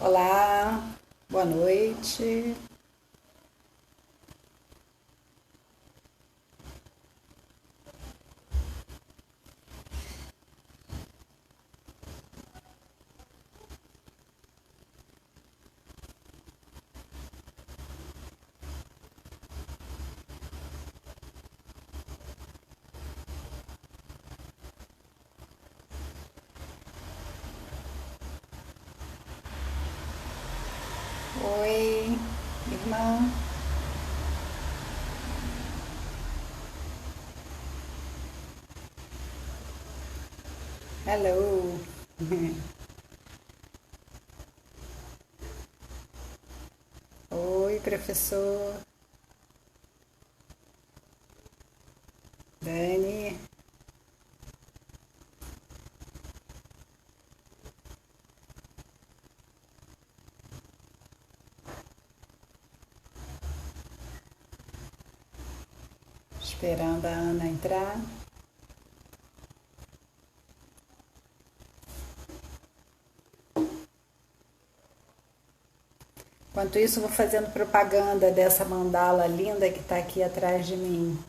Olá, boa noite. Oi, irmã. Hello. Oi, professor. Dani. Esperando a Ana entrar. Enquanto isso, vou fazendo propaganda dessa mandala linda que está aqui atrás de mim.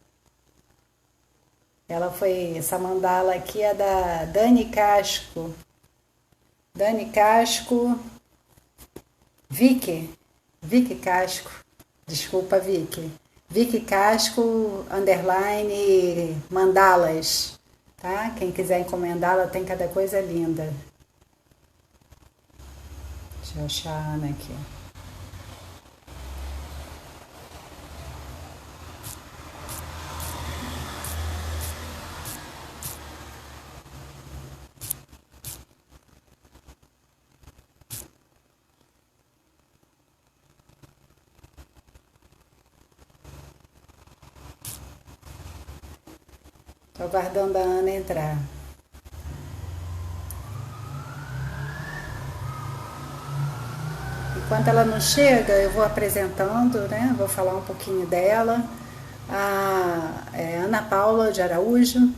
Essa mandala aqui é da Dani Casco. Dani Casco, Vicky, Vicky Casco. Desculpa, Vicky. Vicky Casco, underline, mandalas, tá? Quem quiser encomendar, ela tem cada coisa linda. Deixa eu achar a Ana aqui. Tô aguardando a Ana entrar. Enquanto ela não chega, eu vou apresentando, né? Vou falar um pouquinho dela. A Ana Paula de Araújo,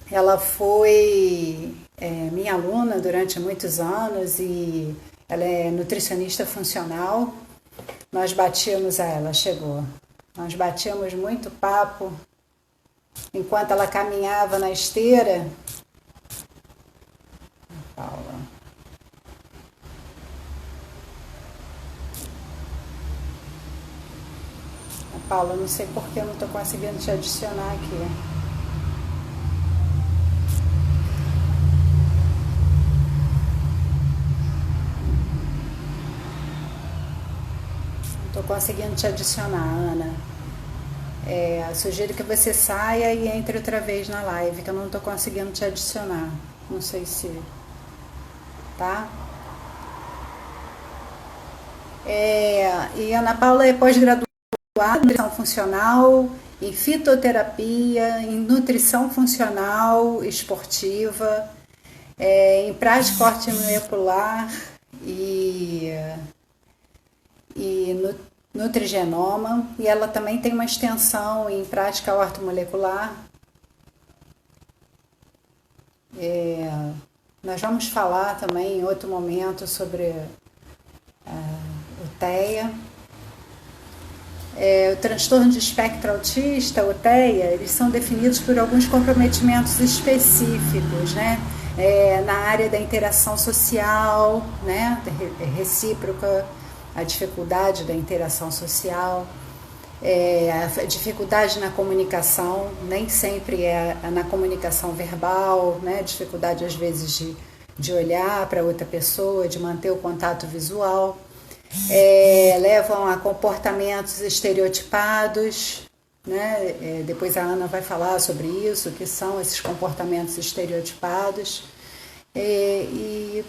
ela foi minha aluna durante muitos anos e ela é nutricionista funcional. Nós batíamos, ela chegou. Nós batíamos muito papo enquanto ela caminhava na esteira. Paula. Paula, não sei por que eu não estou conseguindo te adicionar aqui. Não estou conseguindo te adicionar, Ana. Sugiro que você saia e entre outra vez na live, que eu não estou conseguindo te adicionar. Não sei se. Tá? E Ana Paula é pós-graduada em nutrição funcional, em fitoterapia, em nutrição funcional esportiva, em prática ortomolecular e, e nutrigenoma. E ela também tem uma extensão em prática ortomolecular. Nós vamos falar também em outro momento sobre o TEA. O transtorno de espectro autista, o TEA, eles são definidos por alguns comprometimentos específicos, né? Na área da interação social, né? Recíproca, a dificuldade da interação social, a dificuldade na comunicação, nem sempre é na comunicação verbal, né? Dificuldade às vezes de olhar para outra pessoa, de manter o contato visual. Levam a comportamentos estereotipados, né? Depois a Ana vai falar sobre isso, o que são esses comportamentos estereotipados. E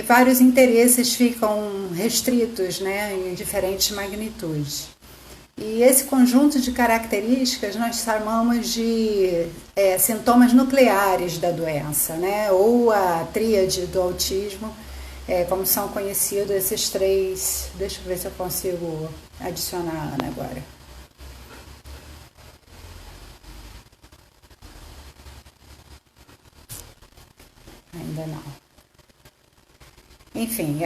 vários interesses ficam restritos, né, em diferentes magnitudes. E esse conjunto de características nós chamamos de sintomas nucleares da doença, né? Ou a tríade do autismo, como são conhecidos esses três. Deixa eu ver se eu consigo adicionar a Ana agora. Ainda não. Enfim,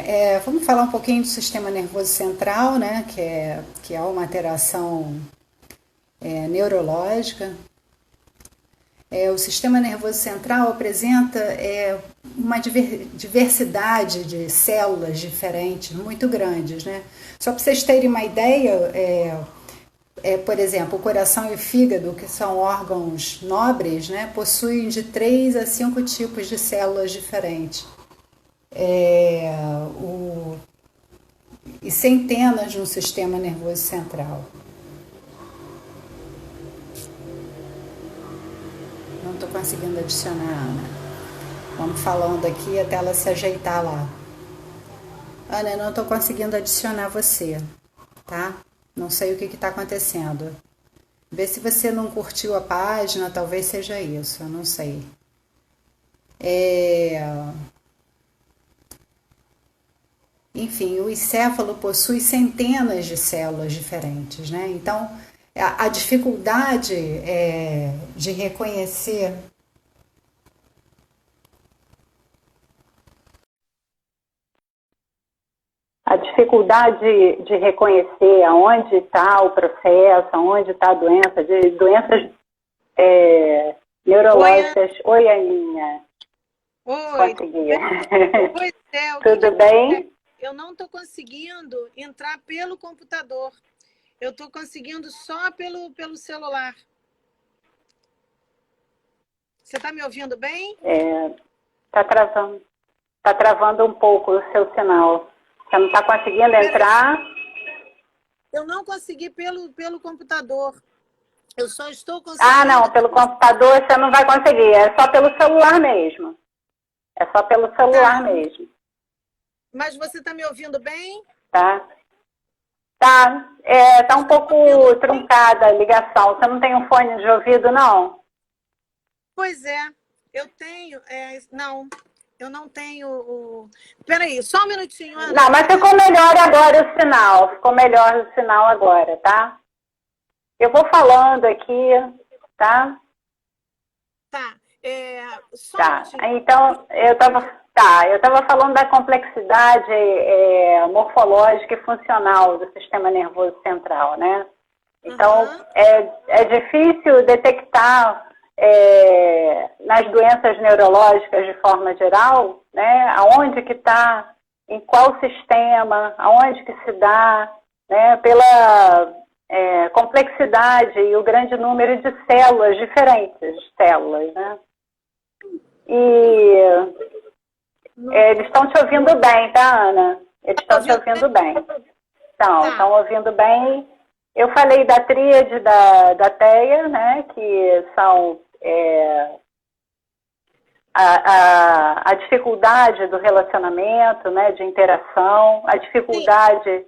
vamos falar um pouquinho do sistema nervoso central, né, que é uma alteração neurológica. O sistema nervoso central apresenta uma diversidade de células diferentes, muito grandes, né? Só para vocês terem uma ideia, por exemplo, o coração e o fígado, que são órgãos nobres, né, possuem de 3 a 5 tipos de células diferentes. É, o, e centenas no sistema nervoso central. Não estou conseguindo adicionar, Ana. Vamos falando aqui até ela se ajeitar lá. Ana, eu não estou conseguindo adicionar você, tá? Não sei o que está acontecendo. Vê se você não curtiu a página, talvez seja isso, eu não sei. Enfim, o encéfalo possui centenas de células diferentes, né? Então, a dificuldade de reconhecer. A dificuldade de reconhecer aonde está o processo, aonde está a doença, de doenças neurológicas. Oi, Aninha. Oi. Consegui. Pois é, Tudo bem? Eu não estou conseguindo entrar pelo computador. Eu estou conseguindo só pelo celular. Você está me ouvindo bem? Está travando. Está travando um pouco o seu sinal. Você não está conseguindo entrar? Eu não consegui pelo computador. Eu só estou conseguindo... Ah, não. Pelo computador você não vai conseguir. É só pelo celular mesmo. É só pelo celular mesmo. Mas você está me ouvindo bem? Tá. Tá um pouco truncada a ligação. Você não tem um fone de ouvido, não? Pois é. Eu tenho... não... Eu não tenho Peraí, só um minutinho, Ana. Não, mas ficou melhor agora o sinal. Ficou melhor o sinal agora, tá? Eu vou falando aqui, tá? Tá. Tá. Então, eu estava falando da complexidade morfológica e funcional do sistema nervoso central, né? Então, é difícil detectar nas doenças neurológicas de forma geral, né, aonde que está, em qual sistema, aonde que se dá, né, pela complexidade e o grande número de células, diferentes células, né? E eles estão te ouvindo bem, tá, Ana? Eles estão te ouvindo bem. Estão ouvindo bem. Eu falei da tríade da TEA, né, que são a dificuldade do relacionamento, né, de interação, a dificuldade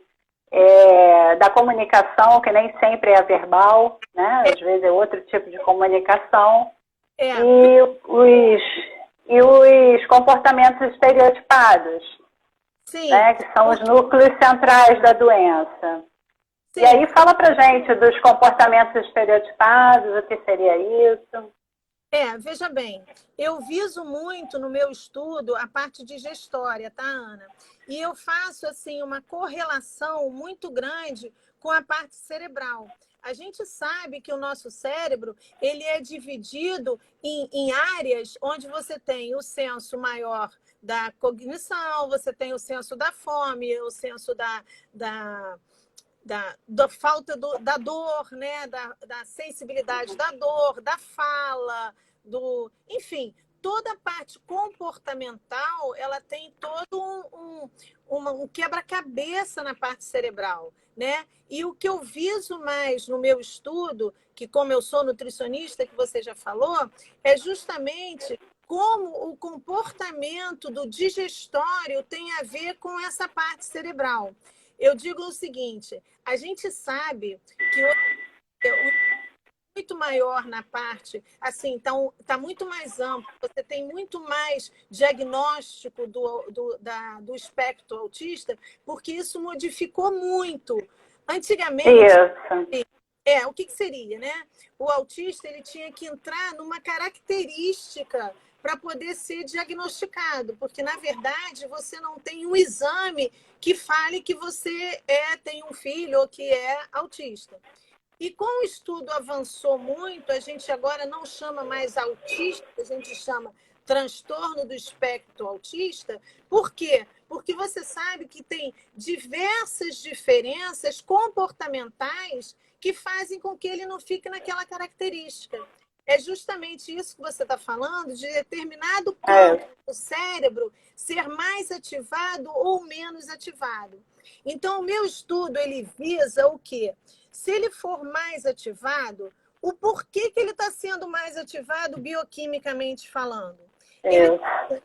da comunicação, que nem sempre é a verbal, né, às vezes é outro tipo de comunicação, e os comportamentos estereotipados, né, que são os núcleos centrais da doença. Sim. E aí fala pra gente dos comportamentos estereotipados, o que seria isso? Veja bem, eu viso muito no meu estudo a parte digestória, tá, Ana? E eu faço, assim, uma correlação muito grande com a parte cerebral. A gente sabe que o nosso cérebro, ele é dividido em áreas onde você tem o senso maior da cognição, você tem o senso da fome, o senso da falta da dor, né? da sensibilidade da dor, da fala, enfim, toda a parte comportamental, ela tem todo um quebra-cabeça na parte cerebral, né? E o que eu viso mais no meu estudo, que como eu sou nutricionista, que você já falou, é justamente como o comportamento do digestório tem a ver com essa parte cerebral. Eu digo o seguinte, a gente sabe que muito maior na parte, assim, então está muito mais amplo, você tem muito mais diagnóstico do espectro autista, porque isso modificou muito. Antigamente, o que seria, né? O autista ele tinha que entrar numa característica para poder ser diagnosticado, porque, na verdade, você não tem um exame que fale que você tem um filho ou que é autista. E como o estudo avançou muito, a gente agora não chama mais autista, a gente chama transtorno do espectro autista. Por quê? Porque você sabe que tem diversas diferenças comportamentais que fazem com que ele não fique naquela característica. É justamente isso que você está falando, de determinado campo do cérebro ser mais ativado ou menos ativado. Então, o meu estudo, ele visa o quê? Se ele for mais ativado, o porquê que ele está sendo mais ativado bioquimicamente falando? Ele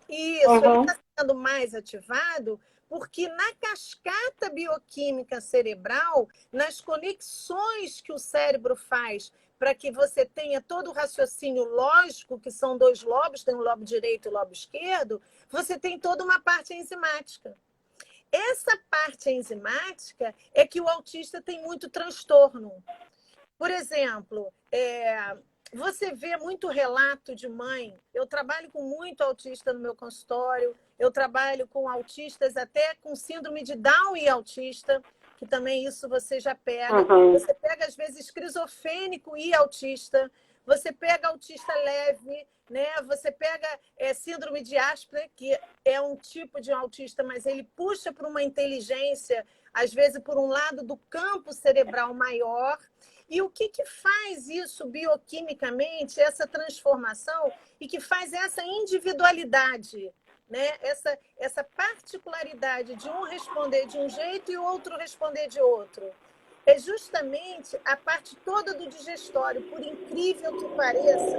está sendo mais ativado porque na cascata bioquímica cerebral, nas conexões que o cérebro faz para que você tenha todo o raciocínio lógico, que são 2 lobos, tem o lobo direito e o lobo esquerdo, você tem toda uma parte enzimática. Essa parte enzimática é que o autista tem muito transtorno. Por exemplo, você vê muito relato de mãe. Eu trabalho com muito autista no meu consultório, eu trabalho com autistas até com síndrome de Down e autista, que também isso você já pega. Você pega, às vezes, esquizofrênico e autista. Você pega autista leve, né? Você pega síndrome de Asperger, que é um tipo de autista, mas ele puxa para uma inteligência, às vezes por um lado do campo cerebral maior. E o que faz isso bioquimicamente, essa transformação, e que faz essa individualidade, né? Essa particularidade de um responder de um jeito e o outro responder de outro? É justamente a parte toda do digestório, por incrível que pareça,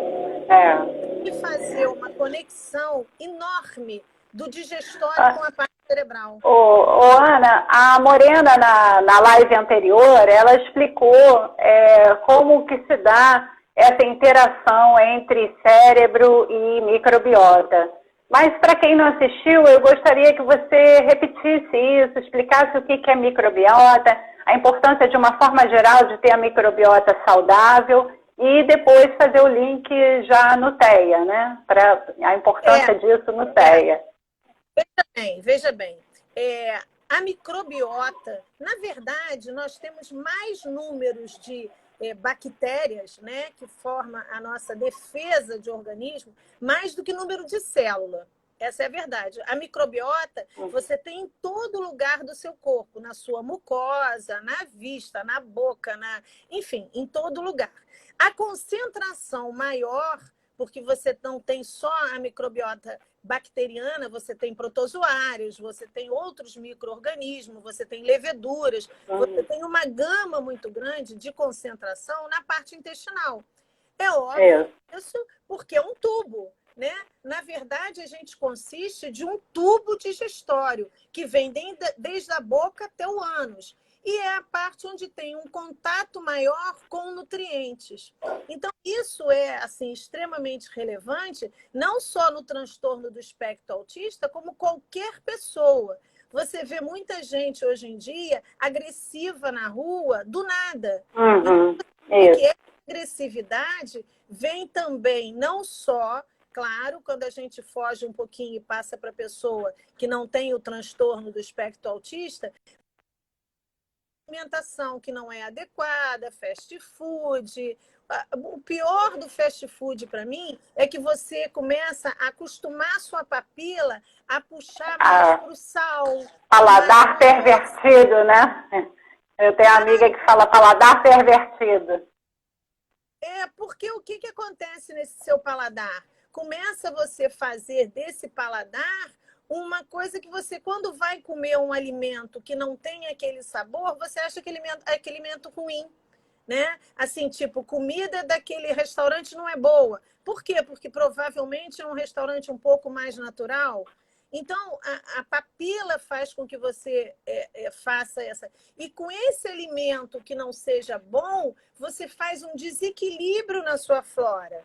e fazer uma conexão enorme do digestório com a parte cerebral. Ana, a Morena, na live anterior, ela explicou como que se dá essa interação entre cérebro e microbiota. Mas, para quem não assistiu, eu gostaria que você repetisse isso, explicasse o que é microbiota, a importância, de uma forma geral, de ter a microbiota saudável e depois fazer o link já no TEA, né? Para a importância disso no TEA. Veja bem. A microbiota, na verdade, nós temos mais números de bactérias, né, que formam a nossa defesa de organismo, mais do que número de célula. Essa é a verdade. A microbiota você tem em todo lugar do seu corpo, na sua mucosa, na vista, na boca, enfim, em todo lugar. A concentração maior, porque você não tem só a microbiota bacteriana, você tem protozoários, você tem outros micro-organismos, você tem leveduras, você tem uma gama muito grande de concentração na parte intestinal. É óbvio isso porque é um tubo, né? Na verdade, a gente consiste de um tubo digestório que vem desde a boca até o ânus. E é a parte onde tem um contato maior com nutrientes. Então, isso é assim, extremamente relevante, não só no transtorno do espectro autista, como qualquer pessoa. Você vê muita gente hoje em dia agressiva na rua, do nada. Porque essa agressividade vem também não só... Claro, quando a gente foge um pouquinho e passa para a pessoa que não tem o transtorno do espectro autista, alimentação que não é adequada, fast food. O pior do fast food para mim é que você começa a acostumar a sua papila a puxar mais para o sal. Paladar pervertido, né? Eu tenho amiga que fala paladar pervertido. Porque o que acontece nesse seu paladar? Começa você fazer desse paladar uma coisa que você, quando vai comer um alimento que não tem aquele sabor, você acha que aquele alimento ruim, né? Assim, tipo, comida daquele restaurante não é boa. Por quê? Porque provavelmente é um restaurante um pouco mais natural. Então, a papila faz com que você faça essa... E com esse alimento que não seja bom, você faz um desequilíbrio na sua flora,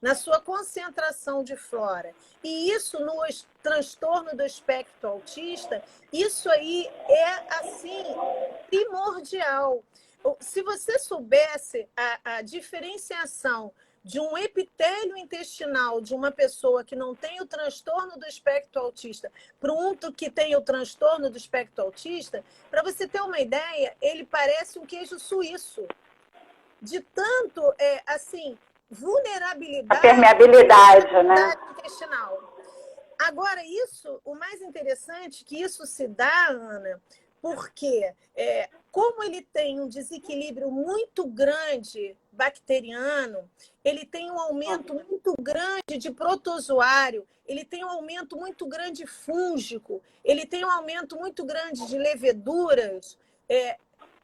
na sua concentração de flora. E isso no transtorno do espectro autista, isso aí é, assim, primordial. Se você soubesse a diferenciação de um epitélio intestinal de uma pessoa que não tem o transtorno do espectro autista para um que tem o transtorno do espectro autista, para você ter uma ideia, ele parece um queijo suíço. De tanto, assim, vulnerabilidade... A permeabilidade, né? Intestinal. Agora, o mais interessante que isso se dá, Ana, porque como ele tem um desequilíbrio muito grande bacteriano, ele tem um aumento muito grande de protozoário, ele tem um aumento muito grande fúngico, ele tem um aumento muito grande de leveduras,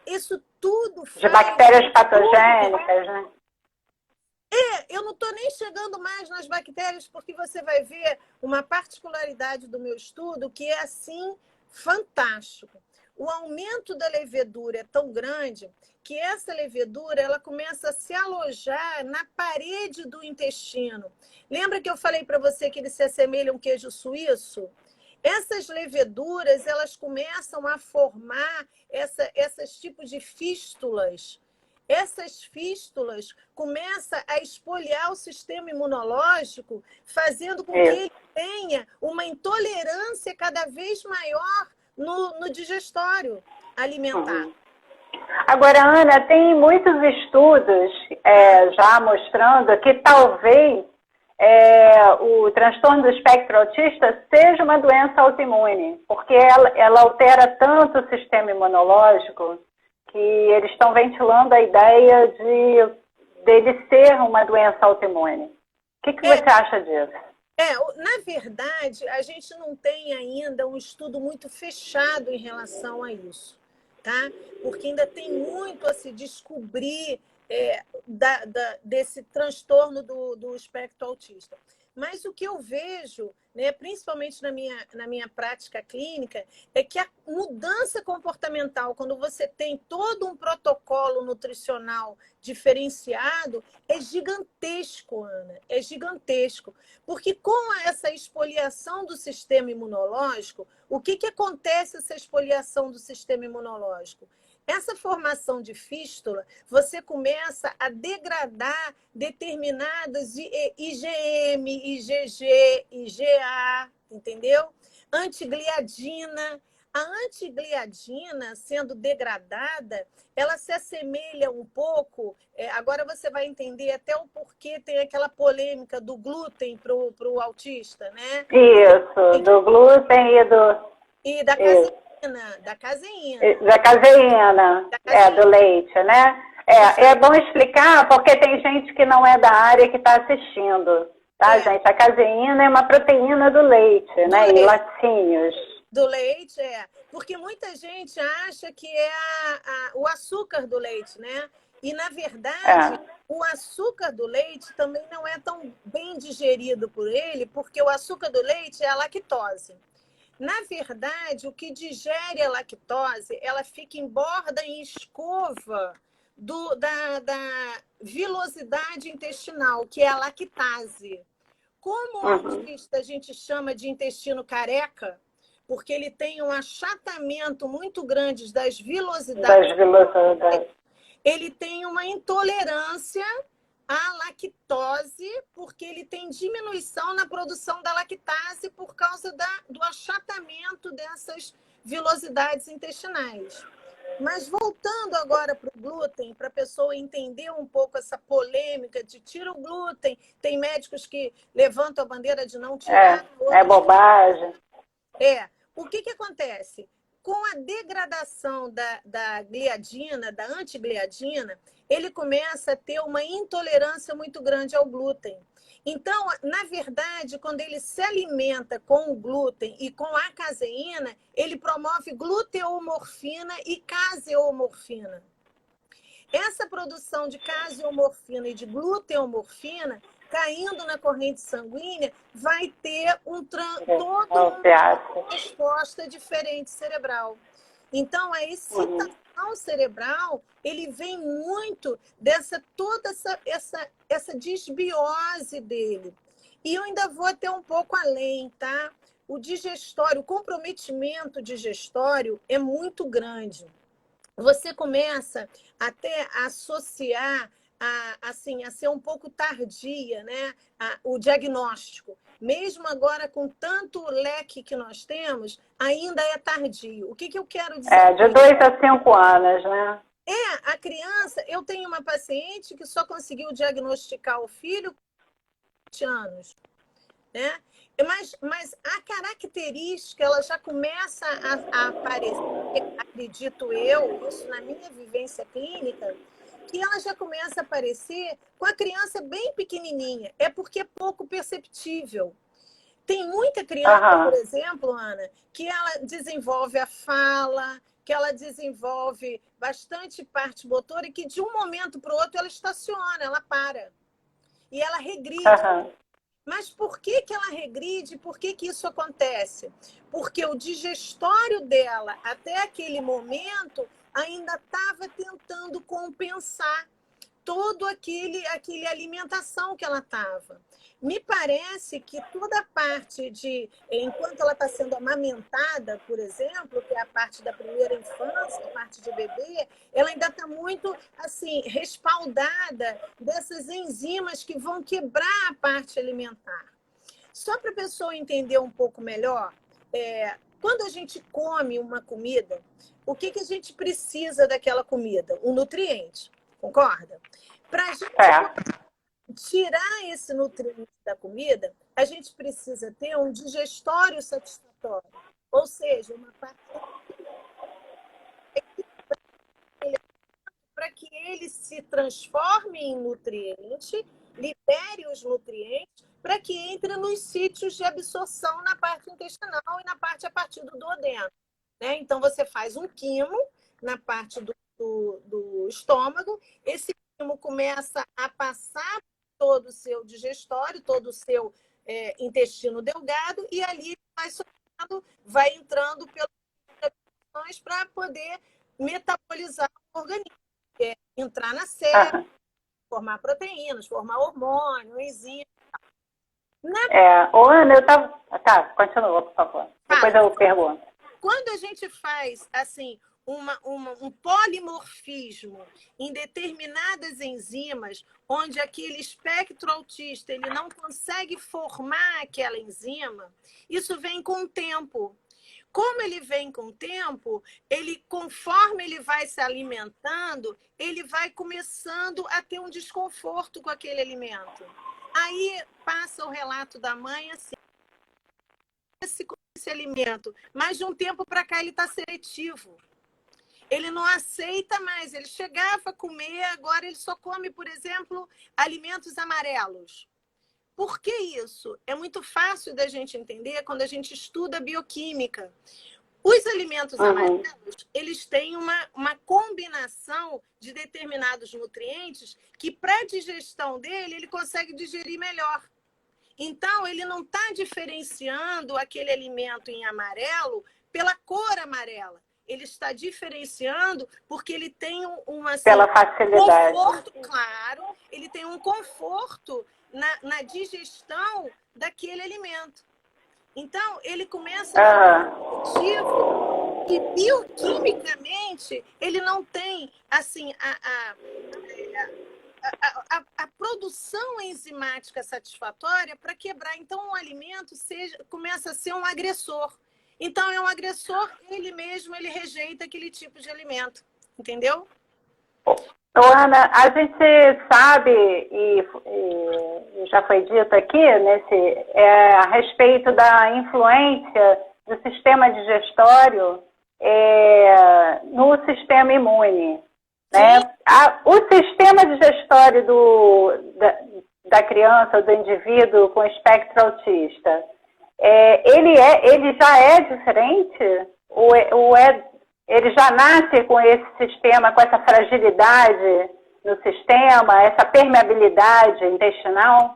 isso tudo faz... De bactérias patogênicas, né? Eu não estou nem chegando mais nas bactérias, porque você vai ver uma particularidade do meu estudo que é, assim, fantástico. O aumento da levedura é tão grande que essa levedura ela começa a se alojar na parede do intestino. Lembra que eu falei para você que ele se assemelha a um queijo suíço? Essas leveduras elas começam a formar esses tipos de fístulas. Essas fístulas começam a espoliar o sistema imunológico, fazendo com que ele tenha uma intolerância cada vez maior no digestório alimentar. Agora, Ana, tem muitos estudos já mostrando que talvez o transtorno do espectro autista seja uma doença autoimune, porque ela altera tanto o sistema imunológico que eles estão ventilando a ideia dele ser uma doença autoimune. O que você acha disso? Na verdade, a gente não tem ainda um estudo muito fechado em relação a isso, tá? Porque ainda tem muito a se descobrir desse transtorno do espectro autista. Mas o que eu vejo, né, principalmente na minha prática clínica, é que a mudança comportamental, quando você tem todo um protocolo nutricional diferenciado, é gigantesco, Ana, é gigantesco. Porque com essa espoliação do sistema imunológico, o que acontece essa espoliação do sistema imunológico? Essa formação de fístula, você começa a degradar determinadas IgM, IgG, IgA, entendeu? Antigliadina. A antigliadina, sendo degradada, ela se assemelha um pouco... agora você vai entender até o porquê tem aquela polêmica do glúten para o autista, né? Isso, do glúten e da caseína. Da caseína. Da caseína, do leite, né? É bom explicar, porque tem gente que não é da área que está assistindo, tá, gente? A caseína é uma proteína do leite, né? E laticínios. Do leite, porque muita gente acha que é o açúcar do leite, né? E, na verdade, o açúcar do leite também não é tão bem digerido por ele, porque o açúcar do leite é a lactose. Na verdade, o que digere a lactose, ela fica em borda, em escova da vilosidade intestinal, que é a lactase. Como o autista a gente chama de intestino careca, porque ele tem um achatamento muito grande das vilosidades. Ele tem uma intolerância à lactose, porque ele tem diminuição na produção da lactase por causa do achatamento dessas vilosidades intestinais. Mas voltando agora para o glúten, para a pessoa entender um pouco essa polêmica de tira o glúten, tem médicos que levantam a bandeira de não tirar. É bobagem. O que acontece? Com a degradação da gliadina, da antigliadina, ele começa a ter uma intolerância muito grande ao glúten. Então, na verdade, quando ele se alimenta com o glúten e com a caseína, ele promove gluteomorfina e caseomorfina. Essa produção de caseomorfina e de gluteomorfina, caindo na corrente sanguínea, vai ter toda uma resposta diferente cerebral. Então, a excitação cerebral, ele vem muito toda essa desbiose dele. E eu ainda vou até um pouco além, tá? O digestório, o comprometimento digestório é muito grande. Você começa até a associar assim, a ser um pouco tardia, né? O diagnóstico. Mesmo agora, com tanto leque que nós temos, ainda é tardio. O que eu quero dizer? De 2 a 5 anos, né? A criança... Eu tenho uma paciente que só conseguiu diagnosticar o filho com 20 anos, né? Mas a característica, ela já começa a aparecer, acredito eu, isso na minha vivência clínica, que ela já começa a aparecer com a criança bem pequenininha. É porque é pouco perceptível. Tem muita criança, por exemplo, Ana, que ela desenvolve a fala, que ela desenvolve bastante parte motora e que de um momento para o outro ela estaciona, ela para. E ela regride. Mas por que ela regride? Por que isso acontece? Porque o digestório dela, até aquele momento, ainda estava tentando compensar todo aquele alimentação que ela estava. Me parece que toda a parte de... Enquanto ela está sendo amamentada, por exemplo, que é a parte da primeira infância, a parte de bebê, ela ainda está muito, assim, respaldada dessas enzimas que vão quebrar a parte alimentar. Só para a pessoa entender um pouco melhor, quando a gente come uma comida, o que a gente precisa daquela comida? Um nutriente, concorda? Para a gente tirar esse nutriente da comida, a gente precisa ter um digestório satisfatório, ou seja, uma parte para que ele se transforme em nutriente, libere os nutrientes, para que entre nos sítios de absorção na parte intestinal e na parte a partir do duodeno. Né? Então, você faz um quimo na parte do estômago, esse quimo começa a passar todo o seu digestório, todo o seu intestino delgado, e ali vai entrando pelas absorções para poder metabolizar o organismo, entrar na célula, formar proteínas, formar hormônio, enzima. Ana, eu estava... Tá, continua, por favor. Depois eu pergunto. Quando a gente faz, assim, um polimorfismo em determinadas enzimas, onde aquele espectro autista ele não consegue formar aquela enzima, isso vem com o tempo. Como ele vem com o tempo, conforme ele vai se alimentando, ele vai começando a ter um desconforto com aquele alimento. Aí passa o relato da mãe assim, esse alimento, mas de um tempo para cá ele está seletivo. Ele não aceita mais, ele chegava a comer, agora ele só come, por exemplo, alimentos amarelos. Por que isso? É muito fácil da gente entender quando a gente estuda bioquímica. Os alimentos amarelos, eles têm uma combinação de determinados nutrientes que, para a digestão dele, ele consegue digerir melhor. Então, ele não está diferenciando aquele alimento em amarelo pela cor amarela. Ele está diferenciando porque ele tem pela facilidade. Conforto, claro, ele tem um conforto na digestão daquele alimento. Então, ele começa a objetivo e bioquimicamente ele não tem assim a produção enzimática satisfatória para quebrar. Então, o alimento começa a ser um agressor. Então, é um agressor, ele mesmo ele rejeita aquele tipo de alimento. Entendeu? Ana, a gente sabe, e já foi dito aqui, a respeito da influência do sistema digestório no sistema imune. Né? O sistema digestório da criança, do indivíduo com espectro autista, ele já é diferente? Ele já nasce com esse sistema, com essa fragilidade no sistema, essa permeabilidade intestinal?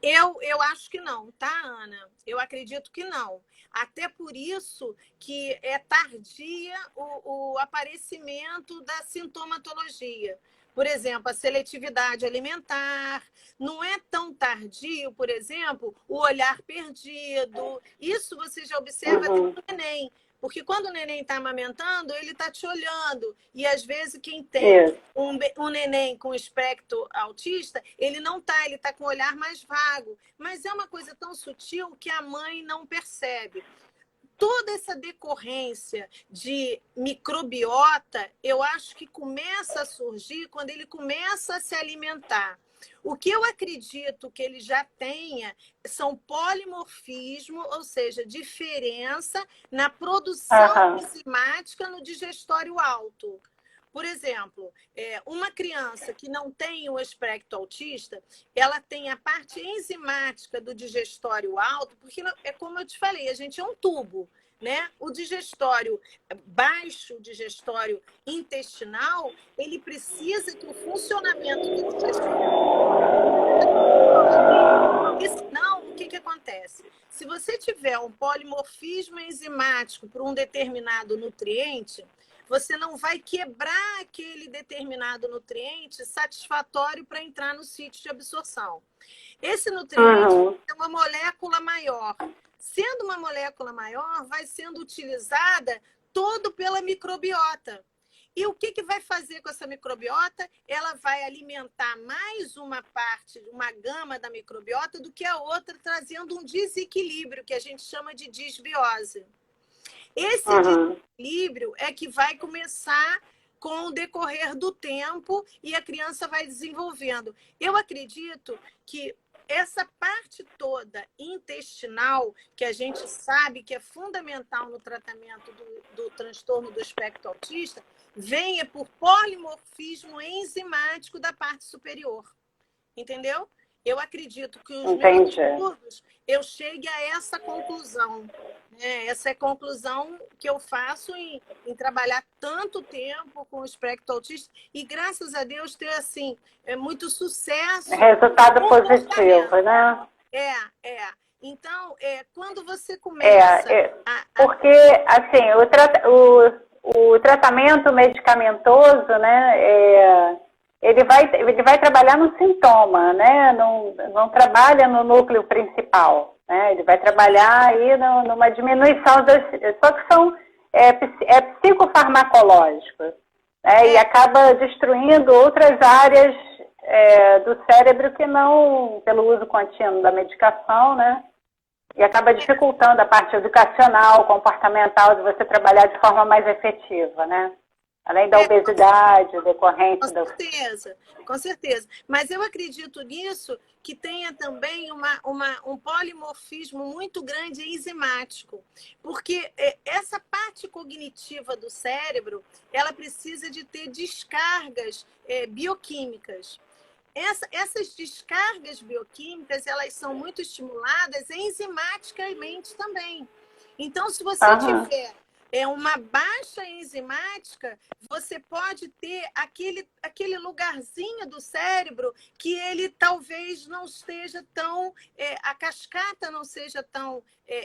Eu acho que não, tá, Ana? Eu acredito que não. Até por isso que é tardia o aparecimento da sintomatologia. Por exemplo, a seletividade alimentar, não é tão tardio, por exemplo, o olhar perdido. Isso você já observa no neném. Porque quando o neném está amamentando, ele está te olhando. E às vezes quem tem um neném com espectro autista, ele não está, ele está com o olhar mais vago. Mas é uma coisa tão sutil que a mãe não percebe. Toda essa decorrência de microbiota, eu acho que começa a surgir quando ele começa a se alimentar. O que eu acredito que ele já tenha são polimorfismo, ou seja, diferença na produção enzimática no digestório alto. Por exemplo, uma criança que não tem o espectro autista, ela tem a parte enzimática do digestório alto, porque é como eu te falei, a gente é um tubo, né? O digestório baixo, o digestório intestinal, ele precisa que o funcionamento do digestório... Porque senão, o que acontece? Se você tiver um polimorfismo enzimático por um determinado nutriente, você não vai quebrar aquele determinado nutriente satisfatório para entrar no sítio de absorção. Esse nutriente é uma molécula maior. Sendo uma molécula maior, vai sendo utilizada todo pela microbiota. E o que vai fazer com essa microbiota? Ela vai alimentar mais uma parte, uma gama da microbiota do que a outra, trazendo um desequilíbrio, que a gente chama de disbiose. Esse desequilíbrio é que vai começar com o decorrer do tempo e a criança vai desenvolvendo. Eu acredito que essa parte toda intestinal, que a gente sabe que é fundamental no tratamento do transtorno do espectro autista, venha por polimorfismo enzimático da parte superior. Entendeu? Eu acredito que os meus estudos, eu chegue a essa conclusão. Essa é a conclusão que eu faço em trabalhar tanto tempo com o espectro autista e, graças a Deus, ter, assim, muito sucesso. Resultado positivo, né? Então, quando você começa... Porque, assim, o tratamento medicamentoso, né, ele vai trabalhar no sintoma, né? Não trabalha no núcleo principal, né? Ele vai trabalhar aí numa diminuição só que são psicofarmacológicos, né? E acaba destruindo outras áreas do cérebro que não, pelo uso contínuo da medicação, né? E acaba dificultando a parte educacional, comportamental, de você trabalhar de forma mais efetiva, né? Além da obesidade decorrente... Com certeza. Mas eu acredito nisso que tenha também um polimorfismo muito grande enzimático. Porque essa parte cognitiva do cérebro, ela precisa de ter descargas bioquímicas. Essas descargas bioquímicas, elas são muito estimuladas enzimaticamente também. Então, se você tiver uma baixa enzimática, você pode ter aquele lugarzinho do cérebro que ele talvez não esteja tão... a cascata não seja tão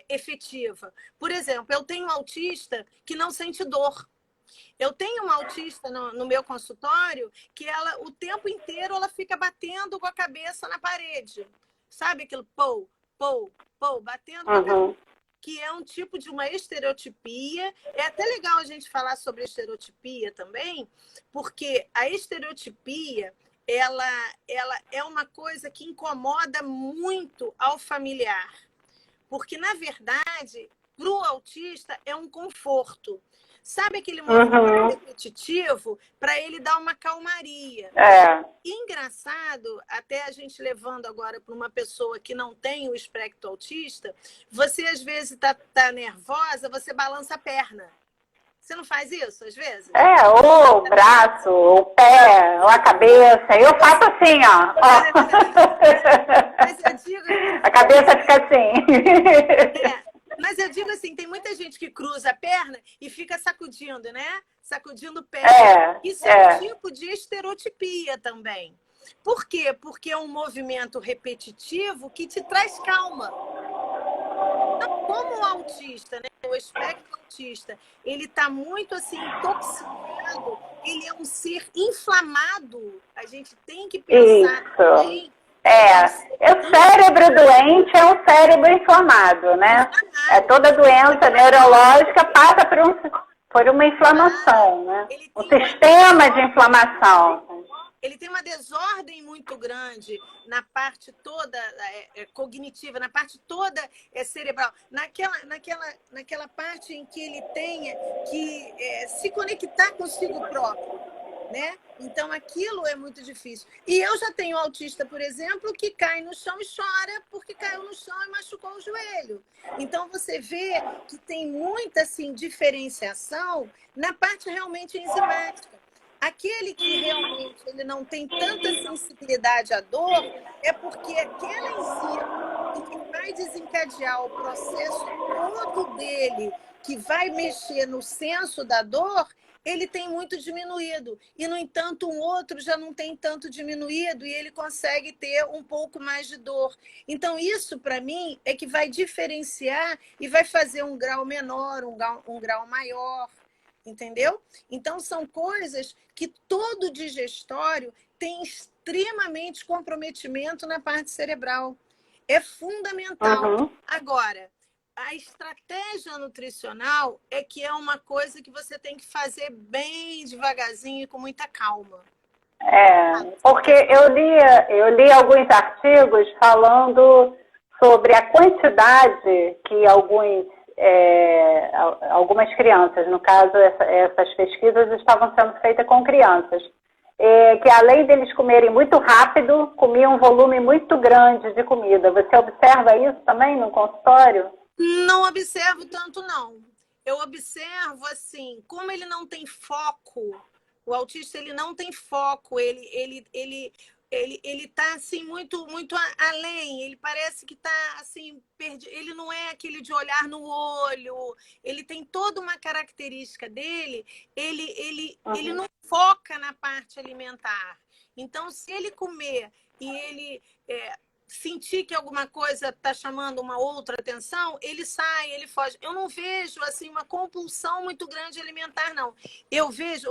efetiva. Por exemplo, eu tenho um autista que não sente dor. Eu tenho uma autista no meu consultório que ela, o tempo inteiro, ela fica batendo com a cabeça na parede. Sabe aquilo pou, pou, pou, batendo com a cabeça? Que é um tipo de uma estereotipia. É até legal a gente falar sobre estereotipia também, porque a estereotipia, ela é uma coisa que incomoda muito ao familiar. Porque, na verdade, para o autista é um conforto. Sabe aquele movimento repetitivo para ele dar uma calmaria? Engraçado, até a gente levando agora para uma pessoa que não tem o espectro autista, você às vezes tá nervosa, você balança a perna. Você não faz isso às vezes? Ou o braço, ou o pé, ou a cabeça. Eu faço assim, ó. Mas eu digo... A cabeça fica assim. Mas eu digo assim, tem muita gente que cruza a perna e fica sacudindo, né? Sacudindo o pé. Isso é um tipo de estereotipia também. Por quê? Porque é um movimento repetitivo que te traz calma. Então, como o autista, né? O espectro autista, ele está muito assim, intoxicado, ele é um ser inflamado. A gente tem que pensar também O cérebro doente é um cérebro inflamado, né? Toda doença neurológica passa por uma inflamação, né? Um sistema de inflamação. Ele tem uma desordem muito grande na parte toda cognitiva, na parte toda cerebral, naquela parte em que ele tenha que se conectar consigo próprio. Né? Então, aquilo é muito difícil. E eu já tenho autista, por exemplo, que cai no chão e chora porque caiu no chão e machucou o joelho. Então, você vê que tem muita assim, diferenciação na parte realmente enzimática. Aquele que realmente ele não tem tanta sensibilidade à dor é porque aquela enzima que vai desencadear o processo todo dele, que vai mexer no senso da dor, ele tem muito diminuído. E, no entanto, um outro já não tem tanto diminuído e ele consegue ter um pouco mais de dor. Então, isso, para mim, é que vai diferenciar e vai fazer um grau menor, um grau maior. Entendeu? Então, são coisas que todo digestório tem extremamente comprometimento na parte cerebral. É fundamental. Uhum. Agora, a estratégia nutricional é que é uma coisa que você tem que fazer bem devagarzinho e com muita calma. Porque eu li alguns artigos falando sobre a quantidade que algumas crianças, no caso, essas pesquisas estavam sendo feitas com crianças, que além deles comerem muito rápido, comiam um volume muito grande de comida. Você observa isso também no consultório? Não observo tanto, não. Eu observo, assim, como ele não tem foco, o autista ele não tem foco, ele tá assim muito além, ele parece que tá assim perdido, ele não é aquele de olhar no olho, ele tem toda uma característica dele, ele não foca na parte alimentar. Então, se ele comer e ele sentir que alguma coisa está chamando uma outra atenção, ele sai, ele foge. Eu não vejo assim uma compulsão muito grande alimentar, não. Eu vejo,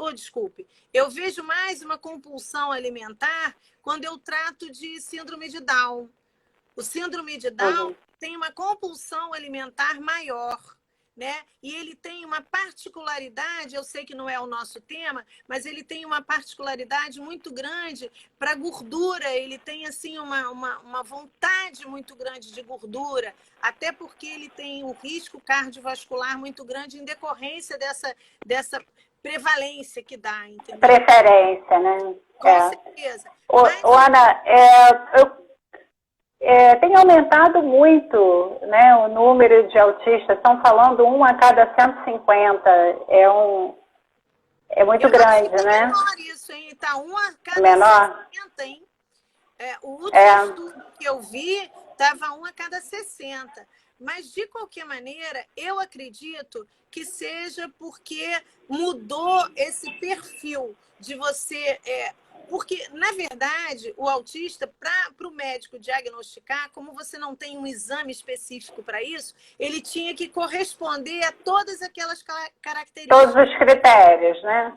eu vejo mais uma compulsão alimentar quando eu trato de síndrome de Down. O síndrome de Down tem uma compulsão alimentar maior, né? E ele tem uma particularidade, eu sei que não é o nosso tema, mas ele tem uma particularidade muito grande para gordura, ele tem assim uma vontade muito grande de gordura, até porque ele tem um risco cardiovascular muito grande em decorrência dessa prevalência que dá, entendeu? Preferência, né? Com certeza. Ana, tem aumentado muito, né, o número de autistas. Estão falando 1 a cada 150. É muito grande, né? Menor isso, hein? Tá 1 a cada menor? 60, hein? O último estudo que eu vi estava 1 a cada 60. Mas, de qualquer maneira, eu acredito que seja porque mudou esse perfil de você... Porque, na verdade, o autista, para o médico diagnosticar, como você não tem um exame específico para isso, ele tinha que corresponder a todas aquelas características. Todos os critérios, né?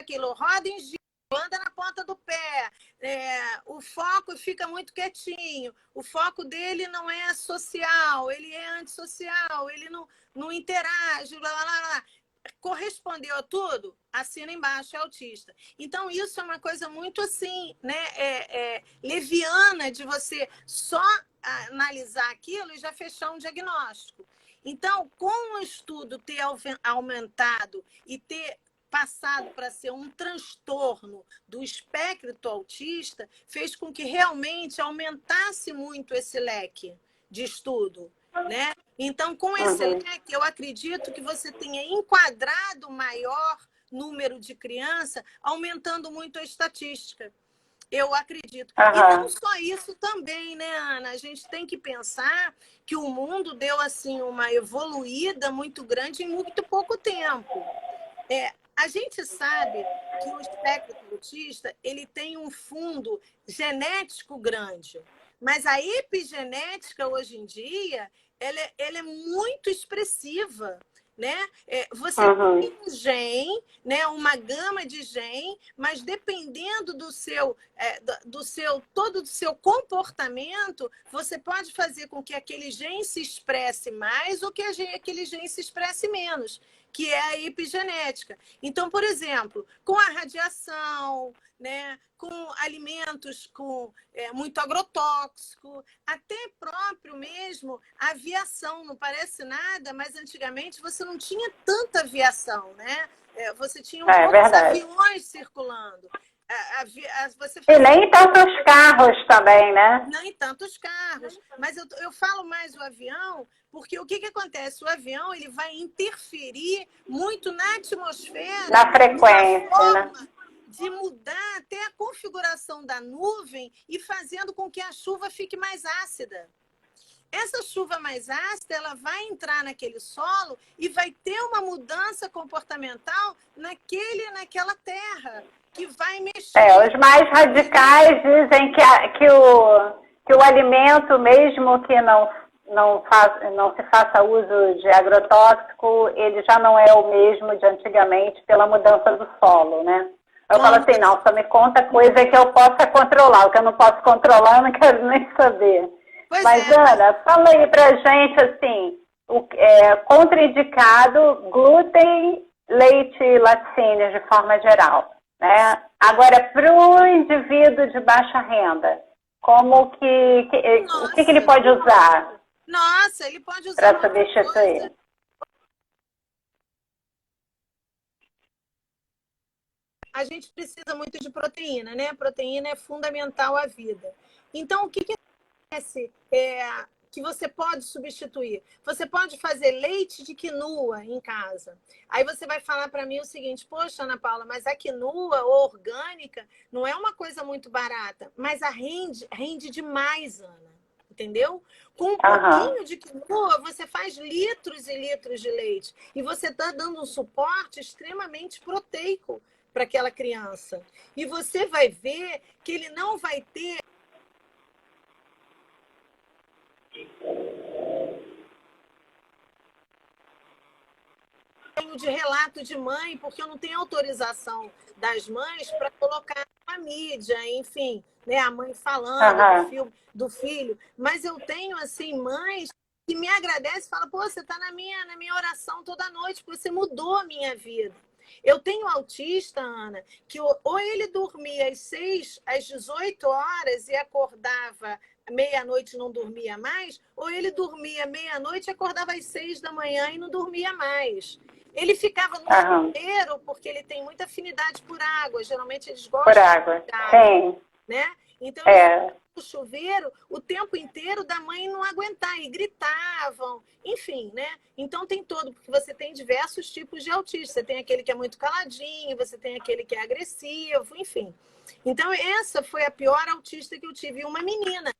Aquilo, roda em giro, anda na ponta do pé, o foco fica muito quietinho, o foco dele não é social, ele é antissocial, ele não interage, blá, blá, blá. Correspondeu a tudo, assina embaixo, é autista. Então, isso é uma coisa muito assim, né, leviana de você só analisar aquilo e já fechar um diagnóstico. Então, com o estudo ter aumentado e ter passado para ser um transtorno do espectro autista, fez com que realmente aumentasse muito esse leque de estudo, né? Então, com esse leque, eu acredito que você tenha enquadrado maior número de crianças, aumentando muito a estatística. Eu acredito. E não só isso também, né, Ana? A gente tem que pensar que o mundo deu assim uma evoluída muito grande em muito pouco tempo. A gente sabe que o espectro autista ele tem um fundo genético grande. Mas a epigenética, hoje em dia, ela é muito expressiva. né? Você Uhum. tem um gene, né? Uma gama de gene, mas dependendo do seu comportamento, você pode fazer com que aquele gene se expresse mais ou que aquele gene se expresse menos, que é a epigenética. Então, por exemplo, com a radiação, né, com alimentos com muito agrotóxico, até próprio mesmo a aviação, não parece nada, mas antigamente você não tinha tanta aviação, né? Você tinha poucos aviões circulando. Você E nem tantos carros também, né? Nem tantos carros. Mas eu falo mais o avião, porque o que acontece? O avião ele vai interferir muito na atmosfera, na frequência, né? De mudar até a configuração da nuvem e fazendo com que a chuva fique mais ácida. Essa chuva mais ácida, ela vai entrar naquele solo e vai ter uma mudança comportamental naquela terra, que vai mexer. Os mais radicais dizem que o alimento, mesmo que não se faça uso de agrotóxico, ele já não é o mesmo de antigamente pela mudança do solo, né? Eu falo assim, não, só me conta coisa que eu possa controlar. O que eu não posso controlar, eu não quero nem saber. Mas, Ana, fala aí pra gente, assim, contraindicado glúten, leite e laticínios de forma geral, né? Agora, para o indivíduo de baixa renda, o que ele pode usar? Nossa, ele pode usar para substituir. A gente precisa muito de proteína, né? A proteína é fundamental à vida. Então, o que acontece que você pode substituir? Você pode fazer leite de quinoa em casa. Aí você vai falar para mim o seguinte: poxa, Ana Paula, mas a quinoa orgânica não é uma coisa muito barata, mas rende demais, Ana. Entendeu? Com um pouquinho de quinoa, você faz litros e litros de leite. E você está dando um suporte extremamente proteico para aquela criança. E você vai ver que ele não vai ter de relato de mãe, porque eu não tenho autorização das mães para colocar na mídia, enfim, né, a mãe falando do filho, mas eu tenho assim mães que me agradecem e falam: pô, você está na minha oração toda noite, porque você mudou a minha vida. Eu tenho autista, Ana, que ou ele dormia às 18 horas e acordava meia-noite e não dormia mais, ou ele dormia meia-noite e acordava às 6 da manhã e não dormia mais. Ele ficava no chuveiro porque ele tem muita afinidade por água. Geralmente eles gostam de água. Sim. Né? Então, eles no chuveiro o tempo inteiro da mãe não aguentar e gritavam, enfim, né? Então tem porque você tem diversos tipos de autista. Você tem aquele que é muito caladinho, você tem aquele que é agressivo, enfim. Então essa foi a pior autista que eu tive, uma menina,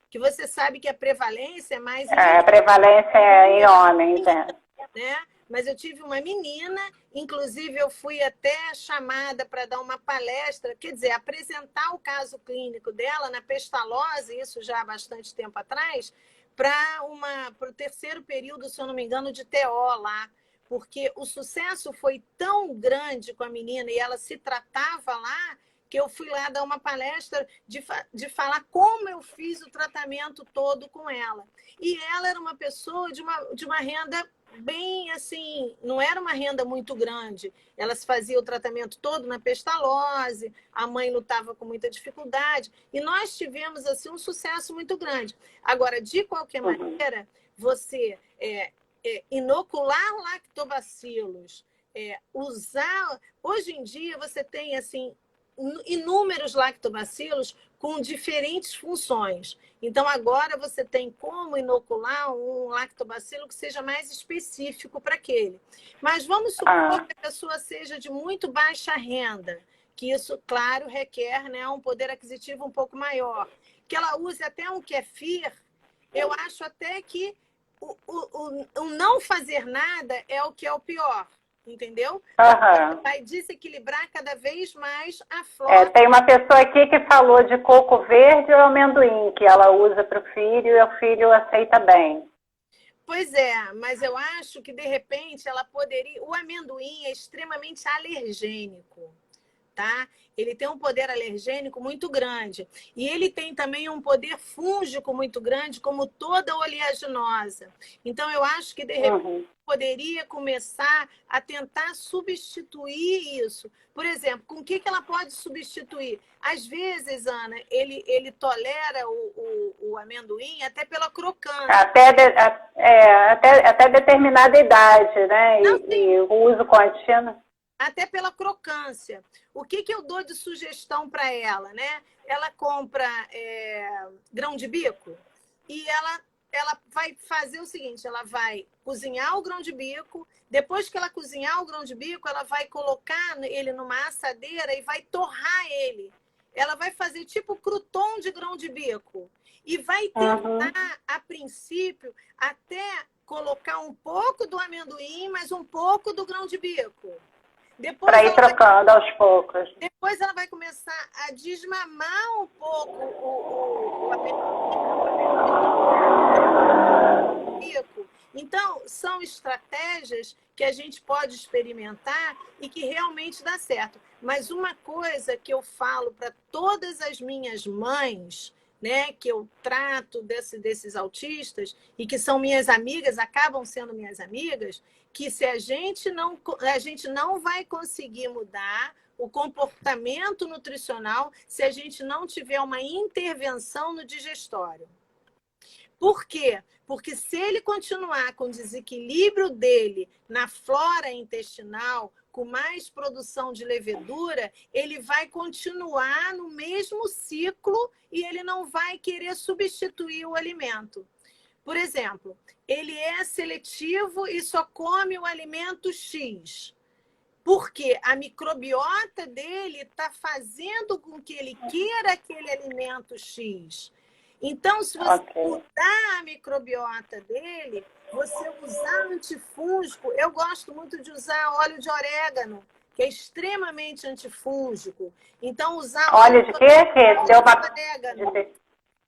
que você sabe que a prevalência é mais... a prevalência é em homens, né? Mas eu tive uma menina, inclusive eu fui até chamada para dar uma palestra, quer dizer, apresentar o caso clínico dela na pestalose, isso já há bastante tempo atrás, para o terceiro período, se eu não me engano, de TO lá, porque o sucesso foi tão grande com a menina e ela se tratava lá, que eu fui lá dar uma palestra de falar como eu fiz o tratamento todo com ela. E ela era uma pessoa de uma renda bem assim, não era uma renda muito grande. Ela se fazia o tratamento todo na pestalose, a mãe lutava com muita dificuldade, e nós tivemos assim um sucesso muito grande. Agora, de qualquer maneira, você inocular lactobacilos, usar... Hoje em dia você tem assim inúmeros lactobacilos com diferentes funções. Então, agora você tem como inocular um lactobacilo que seja mais específico para aquele. Mas vamos supor que a pessoa seja de muito baixa renda, que isso, claro, requer, né, um poder aquisitivo um pouco maior. Que ela use até um kefir, eu acho até que o não fazer nada é o que é o pior. Entendeu? Vai desequilibrar cada vez mais a flora. Tem uma pessoa aqui que falou de coco verde ou amendoim, que ela usa para o filho e o filho aceita bem. Pois é, mas eu acho que de repente ela poderia. O amendoim é extremamente alergênico, tá? Ele tem um poder alergênico muito grande. E ele tem também um poder fúngico muito grande, como toda oleaginosa. Então, eu acho que, de repente, poderia começar a tentar substituir isso. Por exemplo, com o que ela pode substituir? Às vezes, Ana, ele tolera o amendoim até pela crocância. Até determinada idade, né? E o uso contínuo. Até pela crocância. O que eu dou de sugestão para ela, né? Ela compra grão de bico e ela vai fazer o seguinte, ela vai cozinhar o grão de bico, depois que ela cozinhar o grão de bico, ela vai colocar ele numa assadeira e vai torrar ele. Ela vai fazer tipo crouton de grão de bico e vai tentar, a princípio, até colocar um pouco do amendoim, mas um pouco do grão de bico. Para ir trocando aos poucos. Depois ela vai começar a desmamar um pouco o bico. Então, são estratégias que a gente pode experimentar e que realmente dá certo. Mas uma coisa que eu falo para todas as minhas mães, né, que eu trato desses autistas e que são minhas amigas, acabam sendo minhas amigas, que se a gente não vai conseguir mudar o comportamento nutricional se a gente não tiver uma intervenção no digestório. Por quê? Porque se ele continuar com o desequilíbrio dele na flora intestinal, com mais produção de levedura, ele vai continuar no mesmo ciclo e ele não vai querer substituir o alimento. Por exemplo, ele é seletivo e só come o alimento X. Porque a microbiota dele está fazendo com que ele queira aquele alimento X. Então, se você mudar a microbiota dele, você usar antifúngico, eu gosto muito de usar óleo de orégano, que é extremamente antifúngico. Então, usar óleo de quê?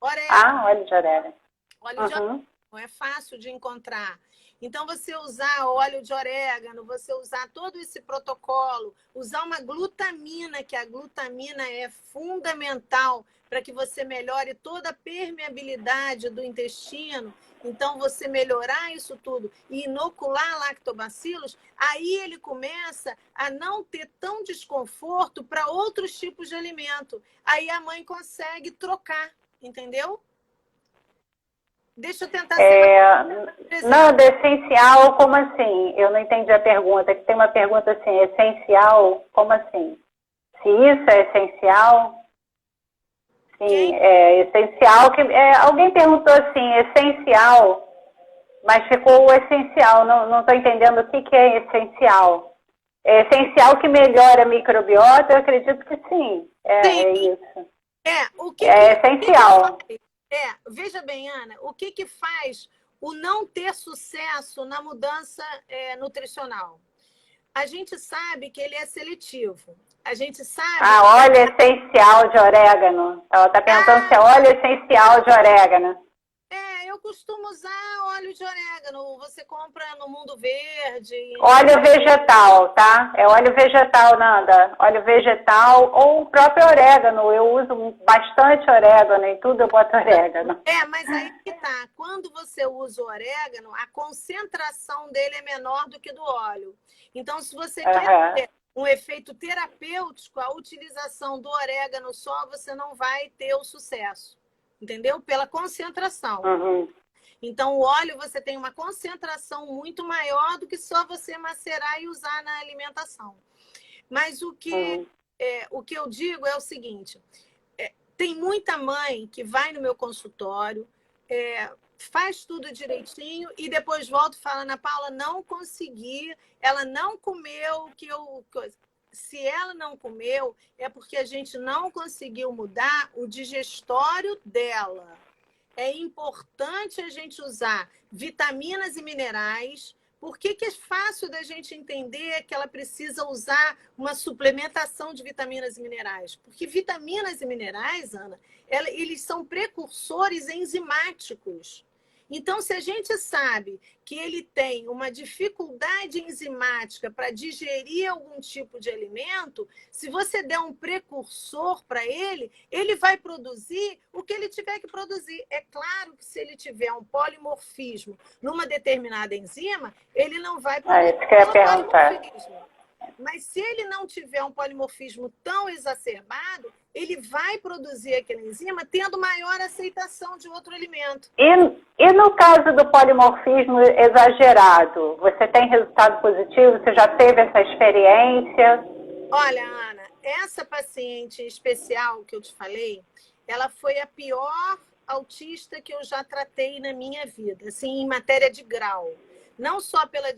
Orégano. Óleo de orégano. Óleo de orégano é fácil de encontrar. Então, você usar óleo de orégano, você usar todo esse protocolo, usar uma glutamina, que a glutamina é fundamental para que você melhore toda a permeabilidade do intestino. Então, você melhorar isso tudo e inocular lactobacilos, aí ele começa a não ter tão desconforto para outros tipos de alimento. Aí a mãe consegue trocar, entendeu? Deixa eu tentar ser Não, do essencial, como assim? Eu não entendi a pergunta. Tem uma pergunta assim, essencial, como assim? Se isso é essencial? Sim, é essencial. Alguém perguntou assim, essencial, mas ficou o essencial. Não estou entendendo o que é essencial. É essencial que melhore a microbiota? Eu acredito que sim. É isso. É essencial. Veja bem, Ana, o que faz o não ter sucesso na mudança nutricional? A gente sabe que ele é seletivo. A gente sabe... óleo essencial de orégano. Ela está perguntando se é óleo essencial de orégano. Eu costumo usar óleo de orégano. Você compra no Mundo Verde. Óleo vegetal, tá? É óleo vegetal, Nanda. Óleo vegetal ou o próprio orégano. Eu uso bastante orégano, em tudo eu boto orégano. Mas aí que tá. Quando você usa o orégano, a concentração dele é menor do que do óleo. Então, se você quer ter um efeito terapêutico, a utilização do orégano só, você não vai ter o sucesso. Entendeu? Pela concentração. Então, o óleo, você tem uma concentração muito maior do que só você macerar e usar na alimentação. Mas o que eu digo é o seguinte, tem muita mãe que vai no meu consultório, faz tudo direitinho e depois volta e fala, Ana Paula, não consegui, ela não comeu o que eu... Se ela não comeu, é porque a gente não conseguiu mudar o digestório dela. É importante a gente usar vitaminas e minerais. Por que é fácil da gente entender que ela precisa usar uma suplementação de vitaminas e minerais? Porque vitaminas e minerais, Ana, eles são precursores enzimáticos. Então, se a gente sabe que ele tem uma dificuldade enzimática para digerir algum tipo de alimento, se você der um precursor para ele, ele vai produzir o que ele tiver que produzir. É claro que se ele tiver um polimorfismo numa determinada enzima, ele não vai produzir isso que eu ia perguntar. polimorfismo. Mas se ele não tiver um polimorfismo tão exacerbado, ele vai produzir aquela enzima tendo maior aceitação de outro alimento. E no caso do polimorfismo exagerado, você tem resultado positivo? Você já teve essa experiência? Olha, Ana, essa paciente em especial que eu te falei, ela foi a pior autista que eu já tratei na minha vida, assim, em matéria de grau. Não só pela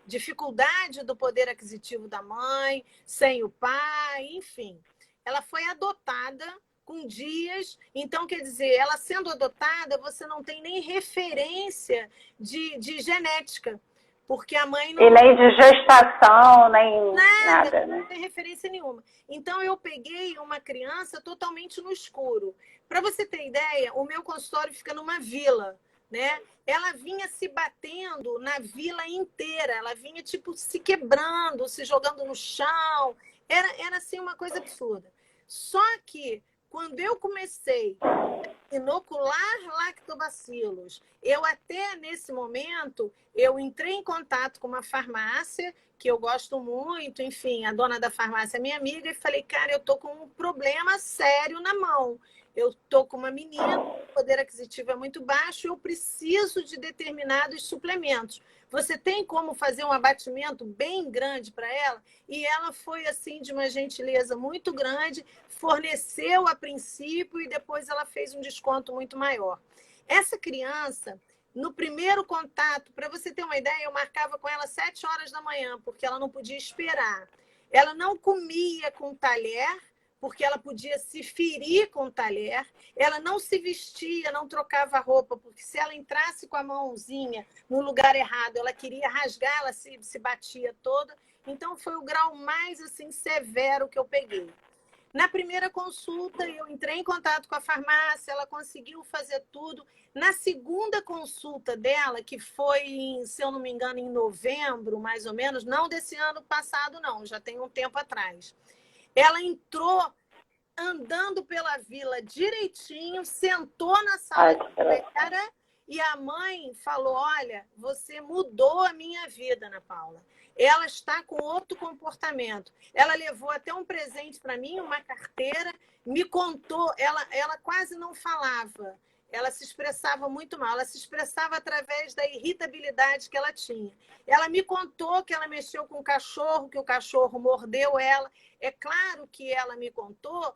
dificuldade do poder aquisitivo da mãe, sem o pai, enfim. Ela foi adotada com dias, então, quer dizer, ela sendo adotada, você não tem nem referência de genética, porque a mãe não... E nem de gestação, nem nada, né? Não tem referência nenhuma. Então, eu peguei uma criança totalmente no escuro. Para você ter ideia, o meu consultório fica numa vila, né? Ela vinha se batendo na vila inteira, ela vinha tipo se quebrando, se jogando no chão, era assim uma coisa absurda. Só que quando eu comecei a inocular lactobacilos, eu até nesse momento, eu entrei em contato com uma farmácia que eu gosto muito, enfim, a dona da farmácia é minha amiga, e falei, cara, eu tô com um problema sério na mão. Eu tô com uma menina, o poder aquisitivo é muito baixo, eu preciso de determinados suplementos. Você tem como fazer um abatimento bem grande para ela? E ela foi, assim, de uma gentileza muito grande, forneceu a princípio e depois ela fez um desconto muito maior. Essa criança, no primeiro contato, para você ter uma ideia, eu marcava com ela 7 horas da manhã, porque ela não podia esperar. Ela não comia com talher, porque ela podia se ferir com o talher, ela não se vestia, não trocava roupa, porque se ela entrasse com a mãozinha no lugar errado, ela queria rasgar, ela se batia toda. Então, foi o grau mais assim severo que eu peguei. Na primeira consulta, eu entrei em contato com a farmácia, ela conseguiu fazer tudo. Na segunda consulta dela, que foi, se eu não me engano, em novembro, mais ou menos, não desse ano passado, não, já tem um tempo atrás. Ela entrou andando pela vila direitinho, sentou na sala de espera e a mãe falou, olha, você mudou a minha vida, Ana Paula. Ela está com outro comportamento. Ela levou até um presente para mim, uma carteira, me contou, ela quase não falava. Ela se expressava muito mal, ela se expressava através da irritabilidade que ela tinha. Ela me contou que ela mexeu com o cachorro, que o cachorro mordeu ela. É claro que ela me contou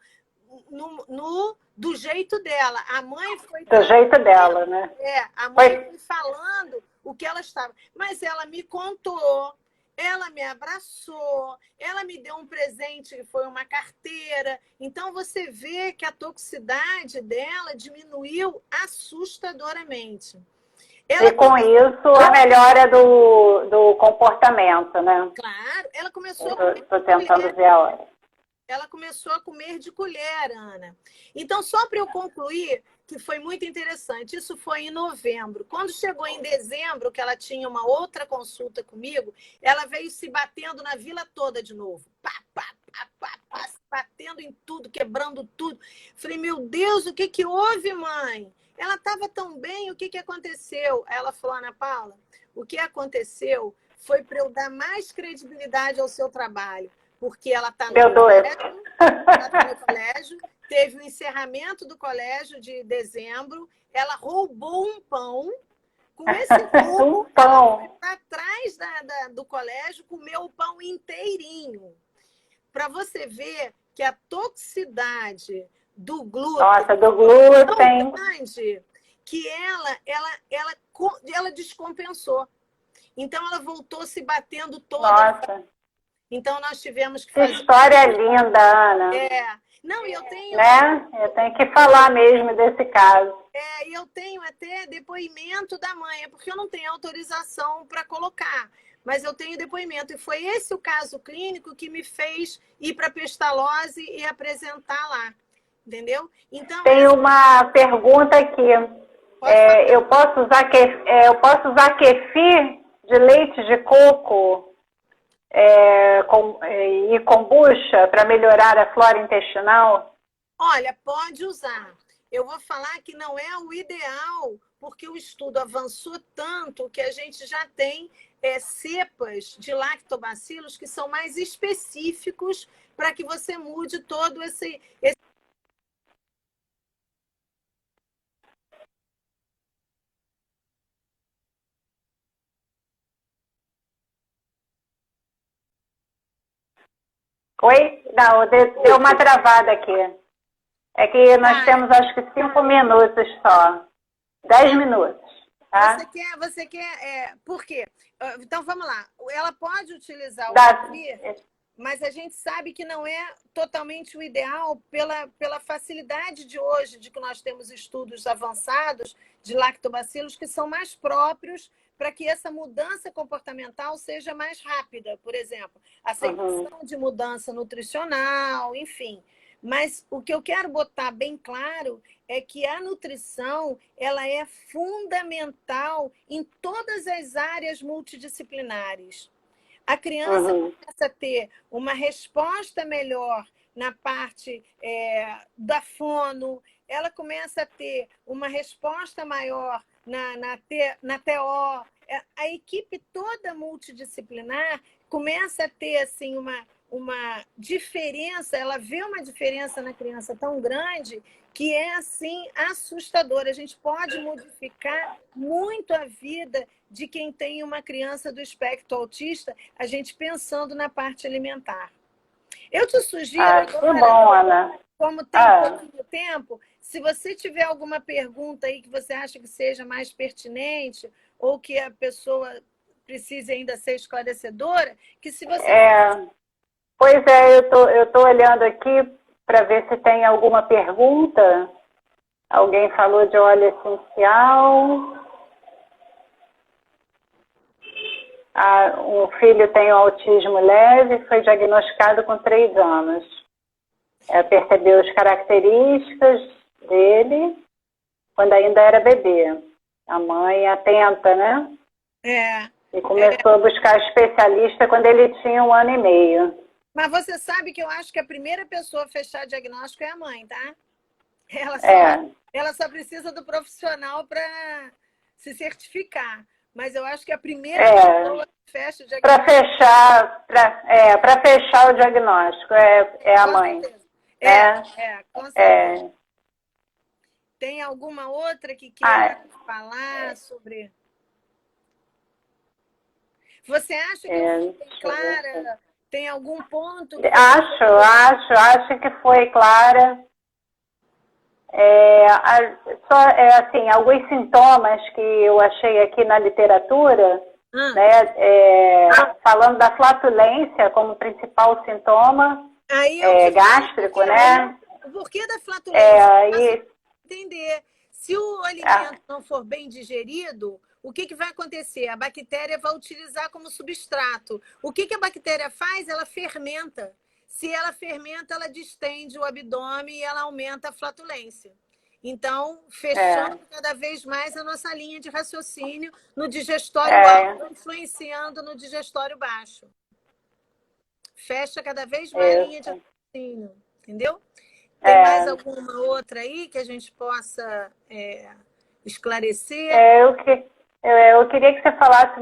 do jeito dela. A mãe foi... Do jeito dela, né? A mãe foi falando o que ela estava. Mas ela me contou, ela me abraçou, ela me deu um presente que foi uma carteira. Então, você vê que a toxicidade dela diminuiu assustadoramente. E com isso, a melhora do comportamento, né? Claro, ela começou Estou tentando ver a hora. Ela começou a comer de colher, Ana. Então, só para eu concluir, que foi muito interessante, isso foi em novembro. Quando chegou em dezembro, que ela tinha uma outra consulta comigo, ela veio se batendo na vila toda de novo. Pá, pá, pá, pá, pá, batendo em tudo, quebrando tudo. Falei, meu Deus, o que que houve, mãe? Ela estava tão bem, o que que aconteceu? Ela falou, Ana Paula, o que aconteceu foi para eu dar mais credibilidade ao seu trabalho. Porque ela está no colégio, teve o encerramento do colégio de dezembro, ela roubou um pão, com esse roubo, ela foi para trás do colégio, comeu o pão inteirinho. Para você ver que a toxicidade do glúten... Nossa, do glúten... É tão grande que ela descompensou. Então, ela voltou se batendo toda... Nossa... Então, nós tivemos que fazer... Que história linda, Ana. Não, eu tenho... Né? Eu tenho que falar mesmo desse caso. E eu tenho até depoimento da mãe, porque eu não tenho autorização para colocar, mas eu tenho depoimento. E foi esse o caso clínico que me fez ir para a Pestalozzi e apresentar lá. Entendeu? Então, tem uma pergunta aqui. Eu posso usar kefir de leite de coco e kombucha para melhorar a flora intestinal? Olha, pode usar. Eu vou falar que não é o ideal, porque o estudo avançou tanto que a gente já tem cepas de lactobacilos que são mais específicos para que você mude todo esse... Oi? Não, deu uma travada aqui. É que nós temos, acho que 5 minutos só. 10 minutos. Tá? Você quer... Por quê? Então, vamos lá. Ela pode utilizar o kefir, mas a gente sabe que não é totalmente o ideal pela facilidade de hoje, de que nós temos estudos avançados de lactobacilos que são mais próprios para que essa mudança comportamental seja mais rápida. Por exemplo, aceitação de mudança nutricional, enfim. Mas o que eu quero botar bem claro é que a nutrição ela é fundamental em todas as áreas multidisciplinares. A criança começa a ter uma resposta melhor na parte da fono, ela começa a ter uma resposta maior na TO. A equipe toda multidisciplinar começa a ter assim, uma diferença, ela vê uma diferença na criança tão grande que é assim assustadora. A gente pode modificar muito a vida de quem tem uma criança do espectro autista, a gente pensando na parte alimentar. Eu te sugiro agora, bom, Ana. Como tem pouquinho tempo, se você tiver alguma pergunta aí que você acha que seja mais pertinente ou que a pessoa precise ainda ser esclarecedora, que se você... Pois eu tô olhando aqui para ver se tem alguma pergunta. Alguém falou de óleo essencial. Um filho tem autismo leve, foi diagnosticado com 3 anos. Percebeu as características dele quando ainda era bebê. A mãe atenta, né? E começou a buscar especialista quando ele tinha 1 ano e meio. Mas você sabe que eu acho que a primeira pessoa a fechar diagnóstico é a mãe, tá? Ela só precisa do profissional para se certificar. Mas eu acho que a primeira pessoa que fecha o diagnóstico... Para fechar o diagnóstico é a mãe. Com certeza. Tem alguma outra que queira falar sobre... Você acha que eu fui clara? Tem algum ponto? Acho que foi clara. Assim, alguns sintomas que eu achei aqui na literatura, né, falando da flatulência como principal sintoma gástrico, né? O porquê da flatulência? Entender. Se o alimento não for bem digerido, o que vai acontecer? A bactéria vai utilizar como substrato. O que a bactéria faz? Ela fermenta. Se ela fermenta, ela distende o abdômen e ela aumenta a flatulência. Então, fechando cada vez mais a nossa linha de raciocínio no digestório alto, influenciando no digestório baixo. Fecha cada vez mais a linha de raciocínio. Entendeu? Tem mais alguma outra aí que a gente possa esclarecer? Eu queria que você falasse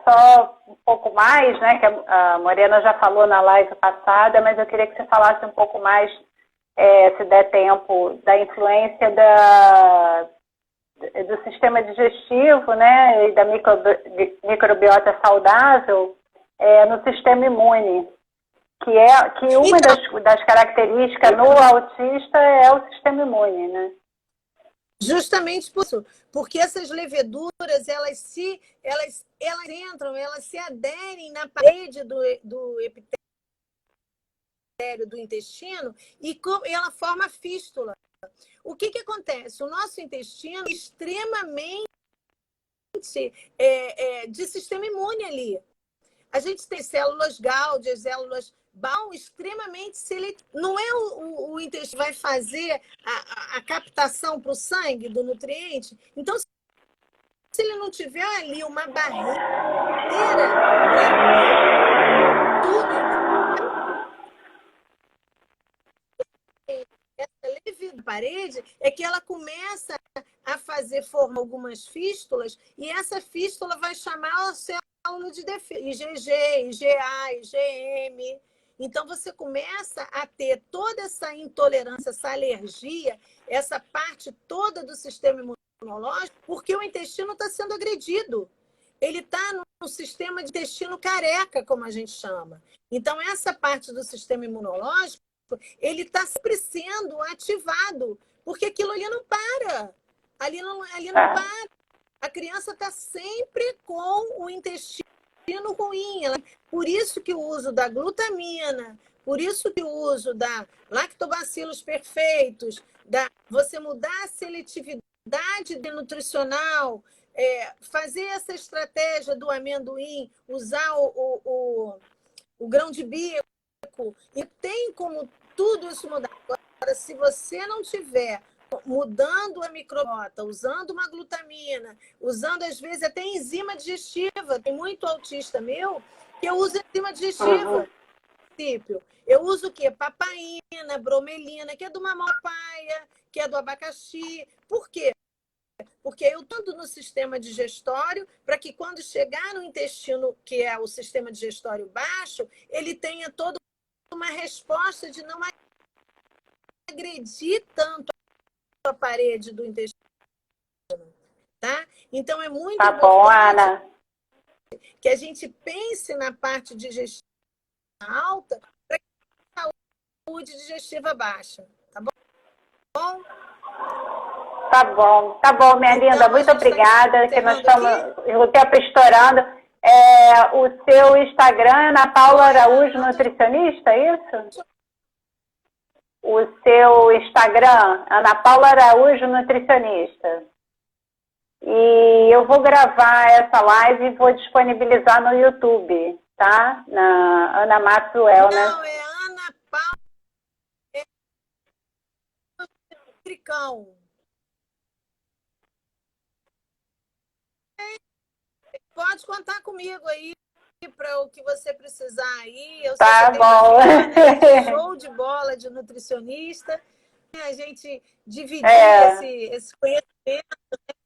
só um pouco mais, né? Que a Morena já falou na live passada, mas eu queria que você falasse um pouco mais, se der tempo, da influência do sistema digestivo, né? E da microbiota saudável no sistema imune. Que uma das características no autista é o sistema imune, né? Justamente por isso, porque essas leveduras, elas entram, elas se aderem na parede do epitélio do intestino e ela forma fístula. O que acontece? O nosso intestino é extremamente de sistema imune ali. A gente tem células Gaudias, células Baum extremamente seletivas. Não é o intestino que vai fazer a captação para o sangue do nutriente? Então, se ele não tiver ali uma barreira para tudo, essa leve da parede é que ela começa a formar algumas fístulas, e essa fístula vai chamar a célula de defesa, IgG, IgA, IgM. Então, você começa a ter toda essa intolerância, essa alergia, essa parte toda do sistema imunológico, porque o intestino está sendo agredido. Ele está no sistema de intestino careca, como a gente chama. Então, essa parte do sistema imunológico, ele está sempre sendo ativado, porque aquilo ali não para. Ali não para. A criança está sempre com o intestino ruim. Por isso que o uso da glutamina, por isso que o uso da lactobacilos perfeitos, você mudar a seletividade nutricional, fazer essa estratégia do amendoim, usar o grão de bico, e tem como tudo isso mudar. Agora, se você não tiver mudando a microbiota, usando uma glutamina, usando às vezes até enzima digestiva, tem muito autista meu que eu uso enzima digestiva. Eu uso o quê? Papaína, bromelina, que é do mamão-paia, que é do abacaxi. Por quê? Porque eu tanto no sistema digestório, para que quando chegar no intestino, que é o sistema digestório baixo, ele tenha toda uma resposta de não agredir tanto a parede do intestino. Tá? Então, é muito importante que a gente pense na parte digestiva alta para a saúde digestiva baixa. Tá bom? Tá bom, minha linda. Muito obrigada. Que nós estamos o tempo estourando. O seu Instagram é Ana Paula Araújo Nutricionista, é isso? O seu Instagram, Ana Paula Araújo Nutricionista. E eu vou gravar essa live e vou disponibilizar no YouTube, tá? Na Ana Matos Wellness. Não, é Ana Paula Tricão. Pode contar comigo aí para o que você precisar aí. Eu tá bom. Show de bola de nutricionista. A gente dividir esse conhecimento.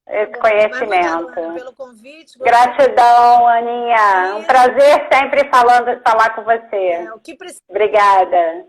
Esse conhecimento. Pelo convite. Gratidão, Aninha. Um prazer sempre falar com você. O que precisa. Obrigada.